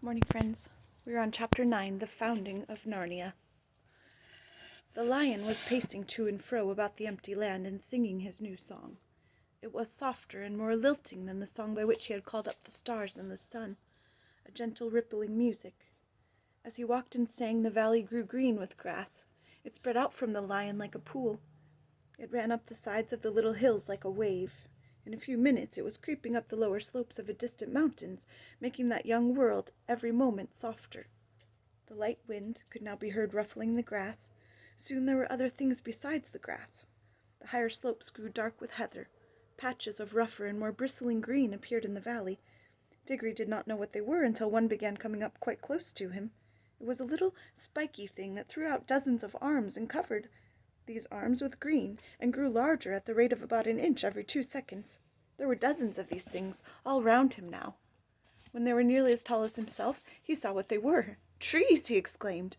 Morning, friends. We're on Chapter 9, The Founding of Narnia. The lion was pacing to and fro about the empty land and singing his new song. It was softer and more lilting than the song by which he had called up the stars and the sun, a gentle rippling music. As he walked and sang, the valley grew green with grass. It spread out from the lion like a pool. It ran up the sides of the little hills like a wave. In a few minutes it was creeping up the lower slopes of distant mountains, making that young world every moment softer. The light wind could now be heard ruffling the grass. Soon there were other things besides the grass. The higher slopes grew dark with heather. Patches of rougher and more bristling green appeared in the valley. Diggory did not know what they were until one began coming up quite close to him. It was a little spiky thing that threw out dozens of arms and covered these arms with green, and grew larger at the rate of about an inch every 2 seconds. There were dozens of these things all round him now. When they were nearly as tall as himself, he saw what they were. "Trees!" he exclaimed.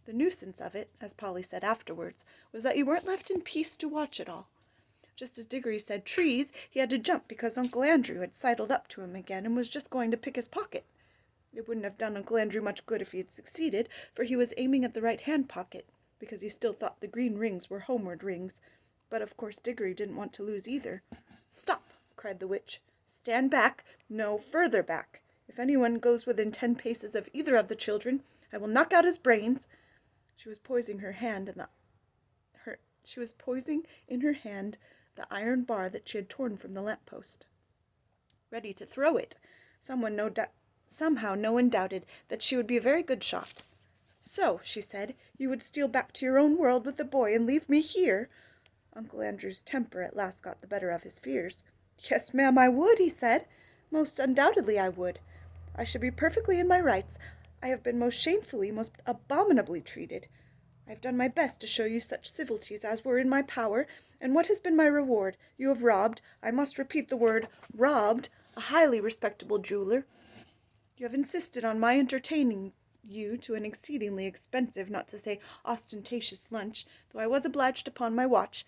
The nuisance of it, as Polly said afterwards, was that you weren't left in peace to watch it all. Just as Diggory said "trees," he had to jump because Uncle Andrew had sidled up to him again and was just going to pick his pocket. It wouldn't have done Uncle Andrew much good if he had succeeded, for he was aiming at the right-hand pocket, because he still thought the green rings were homeward rings. But of course Diggory didn't want to lose either. "Stop!" cried the witch. "Stand back! No, further back! If anyone goes within 10 paces of either of the children, I will knock out his brains." She was poising in her hand the iron bar that she had torn from the lamp-post, ready to throw it. Somehow no one doubted that she would be a very good shot. "So," she said, "you would steal back to your own world with the boy and leave me here?" Uncle Andrew's temper at last got the better of his fears. "Yes, ma'am, I would," he said. "Most undoubtedly I would. I should be perfectly in my rights. I have been most shamefully, most abominably treated. I have done my best to show you such civilities as were in my power, and what has been my reward? You have robbed, I must repeat the word, robbed, a highly respectable jeweler. You have insisted on my entertaining you to an exceedingly expensive, not to say ostentatious lunch, though I was obliged to pawn my watch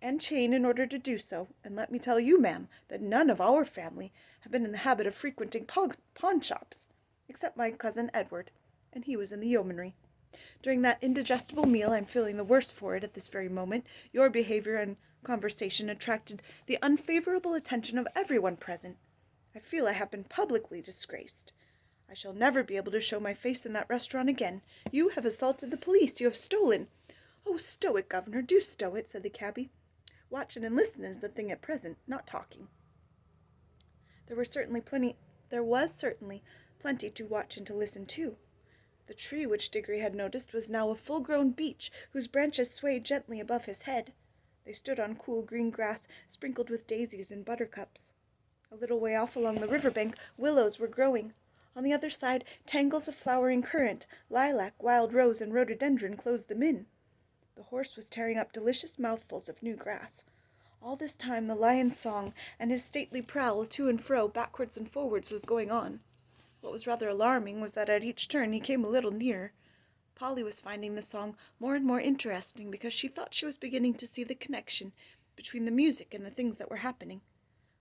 and chain in order to do so, and let me tell you, ma'am, that none of our family have been in the habit of frequenting pawn-shops, except my cousin Edward, and he was in the yeomanry. During that indigestible meal, I am feeling the worse for it at this very moment, your behaviour and conversation attracted the unfavourable attention of everyone present. I feel I have been publicly disgraced. I shall never be able to show my face in that restaurant again. You have assaulted the police. You have stolen." "Oh, stow it, governor, do stow it," said the cabby. "Watching and listening is the thing at present, not talking." There was certainly plenty to watch and to listen to. The tree which Diggory had noticed was now a full-grown beech, whose branches swayed gently above his head. They stood on cool green grass, sprinkled with daisies and buttercups. A little way off along the river-bank, willows were growing. On the other side, tangles of flowering currant, lilac, wild rose, and rhododendron closed them in. The horse was tearing up delicious mouthfuls of new grass. All this time the lion's song and his stately prowl to and fro, backwards and forwards, was going on. What was rather alarming was that at each turn he came a little nearer. Polly was finding the song more and more interesting because she thought she was beginning to see the connection between the music and the things that were happening.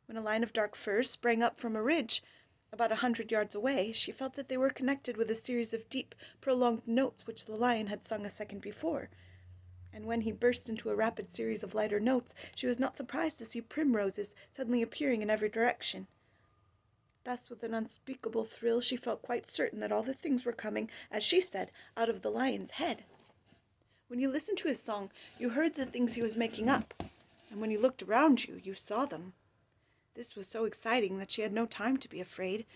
When a line of dark firs sprang up from a ridge about 100 yards away, she felt that they were connected with a series of deep, prolonged notes which the lion had sung a second before. And when he burst into a rapid series of lighter notes, she was not surprised to see primroses suddenly appearing in every direction. Thus, with an unspeakable thrill, she felt quite certain that all the things were coming, as she said, out of the lion's head. When you listened to his song, you heard the things he was making up, and when you looked around you, you saw them. This was so exciting that she had no time to be afraid,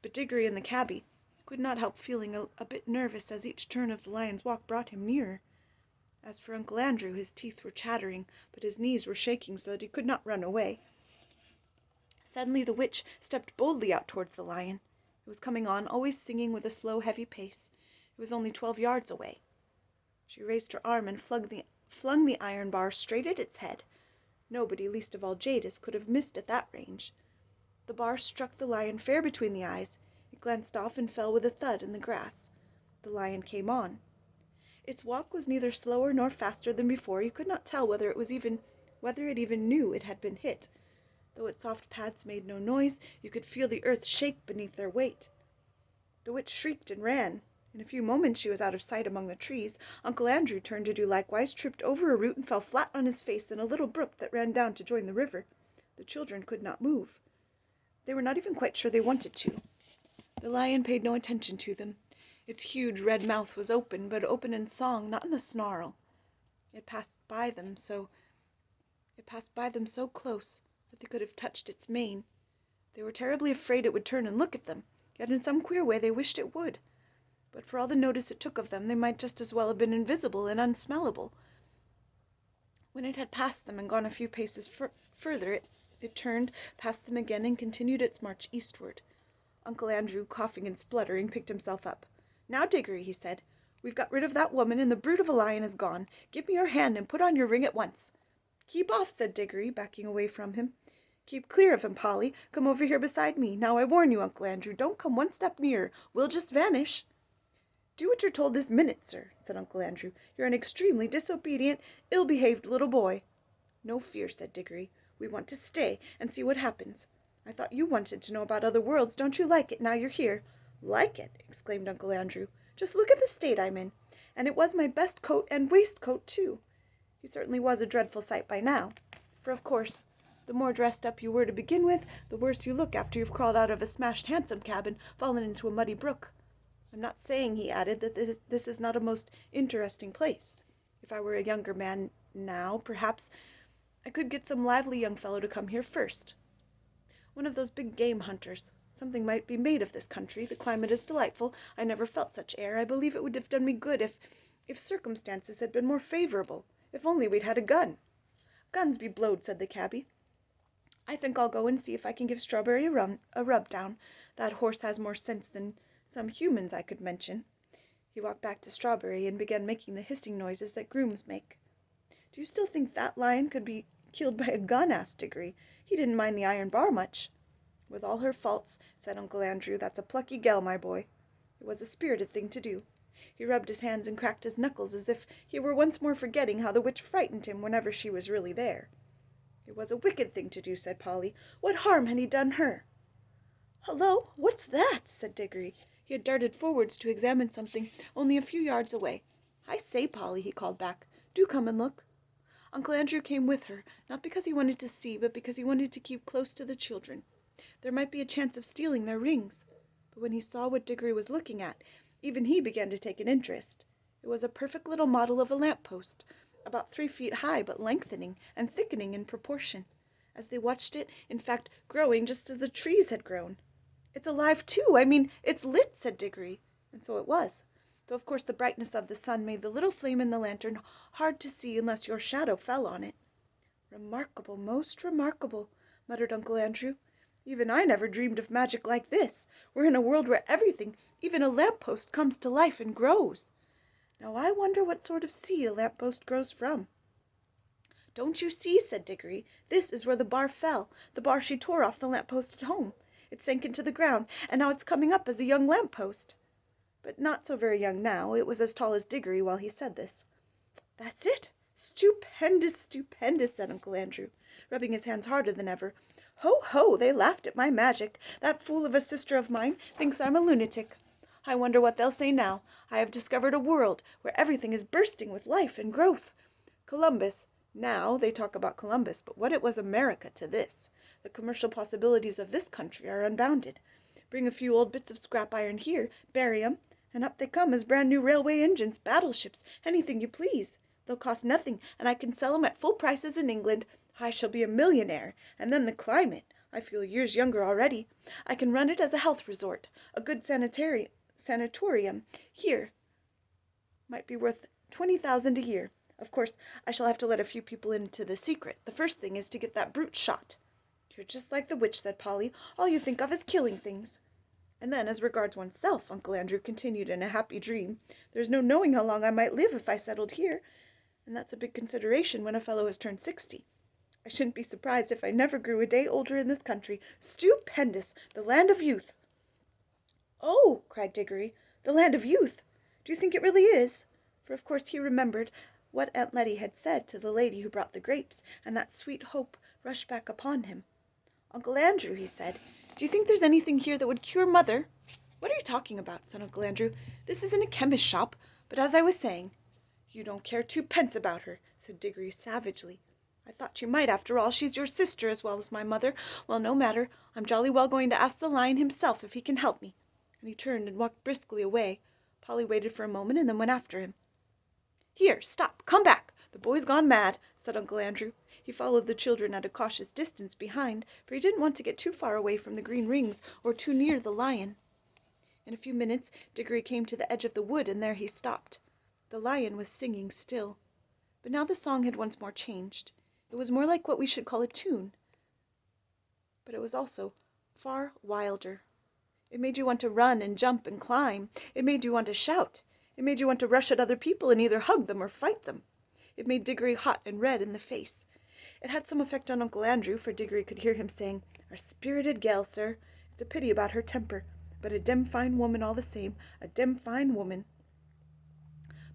but Diggory and the cabby could not help feeling a bit nervous as each turn of the lion's walk brought him nearer. As for Uncle Andrew, his teeth were chattering, but his knees were shaking so that he could not run away. Suddenly the witch stepped boldly out towards the lion. It was coming on, always singing with a slow, heavy pace. It was only 12 yards away. She raised her arm and flung the iron bar straight at its head. Nobody, least of all Jadis, could have missed at that range. The bar struck the lion fair between the eyes. It glanced off and fell with a thud in the grass. The lion came on. Its walk was neither slower nor faster than before. You could not tell whether it even knew it had been hit. Though its soft pads made no noise, you could feel the earth shake beneath their weight. The witch shrieked and ran. In a few moments she was out of sight among the trees. Uncle Andrew turned to do likewise, tripped over a root, and fell flat on his face in a little brook that ran down to join the river. The children could not move. They were not even quite sure they wanted to. The lion paid no attention to them. Its huge red mouth was open, but open in song, not in a snarl. It passed by them so close that they could have touched its mane. They were terribly afraid it would turn and look at them, yet in some queer way they wished it would. But for all the notice it took of them, they might just as well have been invisible and unsmellable. When it had passed them and gone a few paces further, it turned, passed them again, and continued its march eastward. Uncle Andrew, coughing and spluttering, picked himself up. "Now, Diggory," he said, "we've got rid of that woman, and the brute of a lion is gone. Give me your hand and put on your ring at once." "Keep off," said Diggory, backing away from him. "Keep clear of him, Polly. Come over here beside me. Now I warn you, Uncle Andrew, don't come one step nearer. We'll just vanish." "Do what you're told this minute, sir," said Uncle Andrew. "You're an extremely disobedient, ill-behaved little boy." "No fear," said Diggory. "We want to stay and see what happens. I thought you wanted to know about other worlds. Don't you like it now you're here?" "Like it!" exclaimed Uncle Andrew. "Just look at the state I'm in. And it was my best coat and waistcoat, too." He certainly was a dreadful sight by now. For, of course, the more dressed up you were to begin with, the worse you look after you've crawled out of a smashed hansom cab and fallen into a muddy brook. "I'm not saying," he added, "that this is not a most interesting place. If I were a younger man now, perhaps I could get some lively young fellow to come here first. One of those big game hunters. Something might be made of this country. The climate is delightful. I never felt such air. I believe it would have done me good if circumstances had been more favorable. If only we'd had a gun." "Guns be blowed," said the cabby. "I think I'll go and see if I can give Strawberry a rub down. That horse has more sense than some humans I could mention." He walked back to Strawberry and began making the hissing noises that grooms make. "Do you still think that lion could be killed by a gun?" asked Diggory. "He didn't mind the iron bar much." "With all her faults," said Uncle Andrew, "that's a plucky gal, my boy. It was a spirited thing to do." He rubbed his hands and cracked his knuckles as if he were once more forgetting how the witch frightened him whenever she was really there. "It was a wicked thing to do," said Polly. "What harm had he done her?" "Hullo, what's that?" said Diggory. He had darted forwards to examine something only a few yards away. "I say, Polly," he called back, "do come and look." Uncle Andrew came with her, not because he wanted to see, but because he wanted to keep close to the children. There might be a chance of stealing their rings. But when he saw what Diggory was looking at, even he began to take an interest. It was a perfect little model of a lamp-post, about 3 feet high, but lengthening and thickening in proportion. As they watched it, in fact, growing just as the trees had grown. "It's alive, too. I mean, it's lit," said Diggory. And so it was, though of course the brightness of the sun made the little flame in the lantern hard to see unless your shadow fell on it. "Remarkable, most remarkable," muttered Uncle Andrew. "Even I never dreamed of magic like this. We're in a world where everything, even a lamp-post, comes to life and grows. Now I wonder what sort of seed a lamp-post grows from." "Don't you see?" said Diggory. "This is where the bar fell, the bar she tore off the lamp-post at home. It sank into the ground, and now it's coming up as a young lamp-post." But not so very young now. It was as tall as Diggory while he said this. "That's it. Stupendous, stupendous," said Uncle Andrew, rubbing his hands harder than ever. "Ho, ho, they laughed at my magic. That fool of a sister of mine thinks I'm a lunatic. I wonder what they'll say now. I have discovered a world where everything is bursting with life and growth. Columbus, now they talk about Columbus, but what it was America to this. The commercial possibilities of this country are unbounded. Bring a few old bits of scrap iron here, bury 'em, and up they come as brand new railway engines, battleships, anything you please. They'll cost nothing, and I can sell 'em at full prices in England. I shall be a millionaire. And then the climate. I feel years younger already. I can run it as a health resort. A good sanatorium here might be worth 20,000 a year. Of course, I shall have to let a few people into the secret. The first thing is to get that brute shot." "You're just like the witch," said Polly. "All you think of is killing things." "And then, as regards oneself," Uncle Andrew continued in a happy dream, "there's no knowing how long I might live if I settled here. And that's a big consideration when a fellow has turned 60. I shouldn't be surprised if I never grew a day older in this country. Stupendous! The land of youth." "Oh!" cried Diggory. "The land of youth! Do you think it really is?" For of course he remembered what Aunt Letty had said to the lady who brought the grapes, and that sweet hope rushed back upon him. "Uncle Andrew," he said, "do you think there's anything here that would cure Mother?" "What are you talking about?" said Uncle Andrew. "This isn't a chemist's shop, but as I was saying—" "You don't care twopence about her," said Diggory savagely. "I thought you might, after all. She's your sister as well as my mother. Well, no matter. I'm jolly well going to ask the lion himself if he can help me." And he turned and walked briskly away. Polly waited for a moment and then went after him. "Here, stop, come back. The boy's gone mad," said Uncle Andrew. He followed the children at a cautious distance behind, for he didn't want to get too far away from the green rings or too near the lion. In a few minutes Diggory came to the edge of the wood, and there he stopped. The lion was singing still. But now the song had once more changed. It was more like what we should call a tune. But it was also far wilder. It made you want to run and jump and climb. It made you want to shout. It made you want to rush at other people and either hug them or fight them. It made Diggory hot and red in the face. It had some effect on Uncle Andrew, for Diggory could hear him saying, "A spirited gal, sir. It's a pity about her temper, but a dem fine woman all the same, a dem fine woman."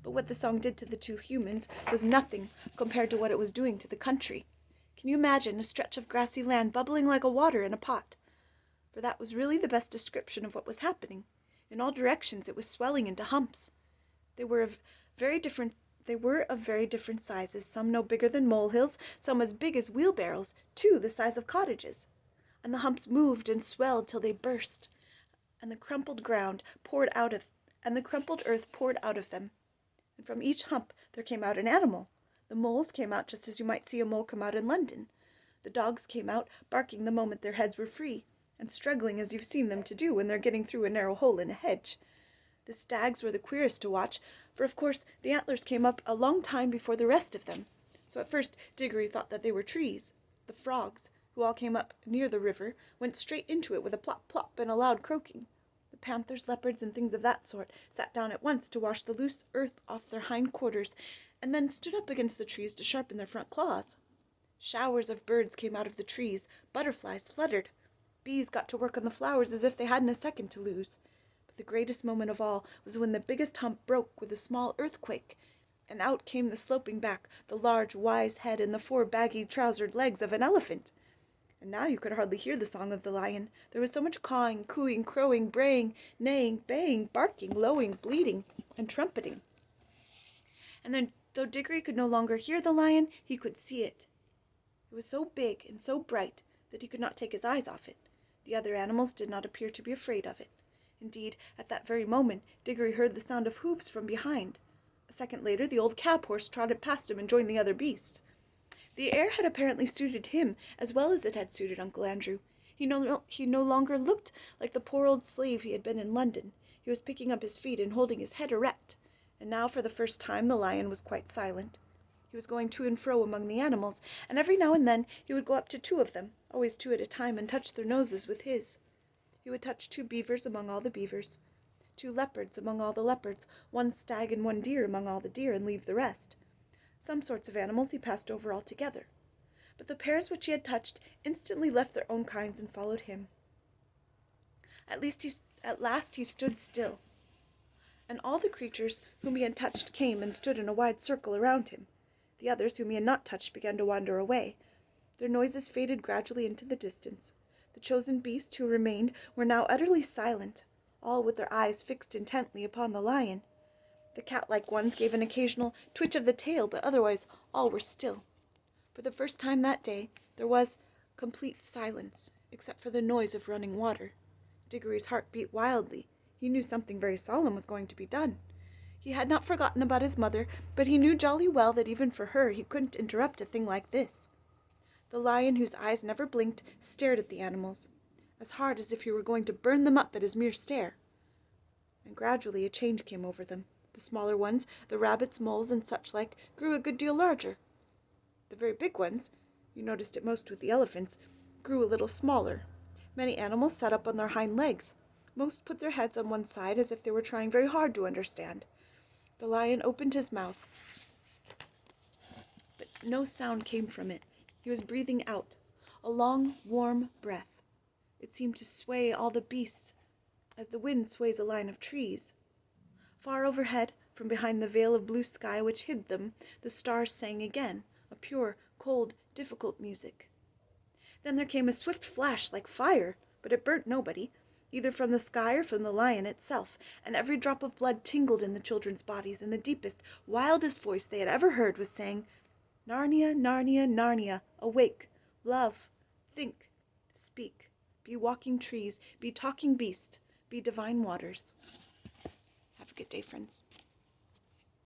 But what the song did to the two humans was nothing compared to what it was doing to the country. Can you imagine a stretch of grassy land bubbling like a water in a pot? For that was really the best description of what was happening. In all directions it was swelling into humps. They were of very different sizes, some no bigger than molehills, some as big as wheelbarrows, two the size of cottages. And the humps moved and swelled till they burst, and the crumpled earth poured out of them. And from each hump there came out an animal. The moles came out just as you might see a mole come out in London. The dogs came out, barking the moment their heads were free, and struggling as you've seen them to do when they're getting through a narrow hole in a hedge. The stags were the queerest to watch, for of course the antlers came up a long time before the rest of them. So at first Diggory thought that they were trees. The frogs, who all came up near the river, went straight into it with a plop plop and a loud croaking. The panthers, leopards, and things of that sort sat down at once to wash the loose earth off their hind quarters, and then stood up against the trees to sharpen their front claws. Showers of birds came out of the trees. Butterflies fluttered. Bees got to work on the flowers as if they hadn't a second to lose. But the greatest moment of all was when the biggest hump broke with a small earthquake, and out came the sloping back, the large, wise head, and the four baggy-trousered legs of an elephant. And now you could hardly hear the song of the lion. There was so much cawing, cooing, crowing, braying, neighing, baying, barking, lowing, bleating, and trumpeting. And then, though Diggory could no longer hear the lion, he could see it. It was so big and so bright that he could not take his eyes off it. The other animals did not appear to be afraid of it. Indeed, at that very moment, Diggory heard the sound of hoofs from behind. A second later, the old cab-horse trotted past him and joined the other beasts. The air had apparently suited him as well as it had suited Uncle Andrew. He no longer looked like the poor old slave he had been in London. He was picking up his feet and holding his head erect. And now, for the first time, the lion was quite silent. He was going to and fro among the animals, and every now and then he would go up to two of them, always two at a time, and touch their noses with his. He would touch 2 beavers among all the beavers, 2 leopards among all the leopards, 1 stag and 1 deer among all the deer, and leave the rest. Some sorts of animals he passed over altogether, but the pairs which he had touched instantly left their own kinds and followed him. At last he stood still, and all the creatures whom he had touched came and stood in a wide circle around him. The others whom he had not touched began to wander away. Their noises faded gradually into the distance. The chosen beasts who remained were now utterly silent, all with their eyes fixed intently upon the lion. The cat-like ones gave an occasional twitch of the tail, but otherwise all were still. For the first time that day there was complete silence, except for the noise of running water. Diggory's heart beat wildly. He knew something very solemn was going to be done. He had not forgotten about his mother, but he knew jolly well that even for her he couldn't interrupt a thing like this. The lion, whose eyes never blinked, stared at the animals, as hard as if he were going to burn them up at his mere stare. And gradually a change came over them. The smaller ones, the rabbits, moles, and such like, grew a good deal larger. The very big ones, you noticed it most with the elephants, grew a little smaller. Many animals sat up on their hind legs. Most put their heads on one side as if they were trying very hard to understand. The lion opened his mouth, but no sound came from it. He was breathing out, a long, warm breath. It seemed to sway all the beasts as the wind sways a line of trees. Far overhead, from behind the veil of blue sky which hid them, the stars sang again, a pure, cold, difficult music. Then there came a swift flash like fire, but it burnt nobody, either from the sky or from the lion itself, and every drop of blood tingled in the children's bodies, and the deepest, wildest voice they had ever heard was saying, Narnia, Narnia, Narnia, awake, love, think, speak, be walking trees, be talking beast, be divine waters. Have a good day, friends.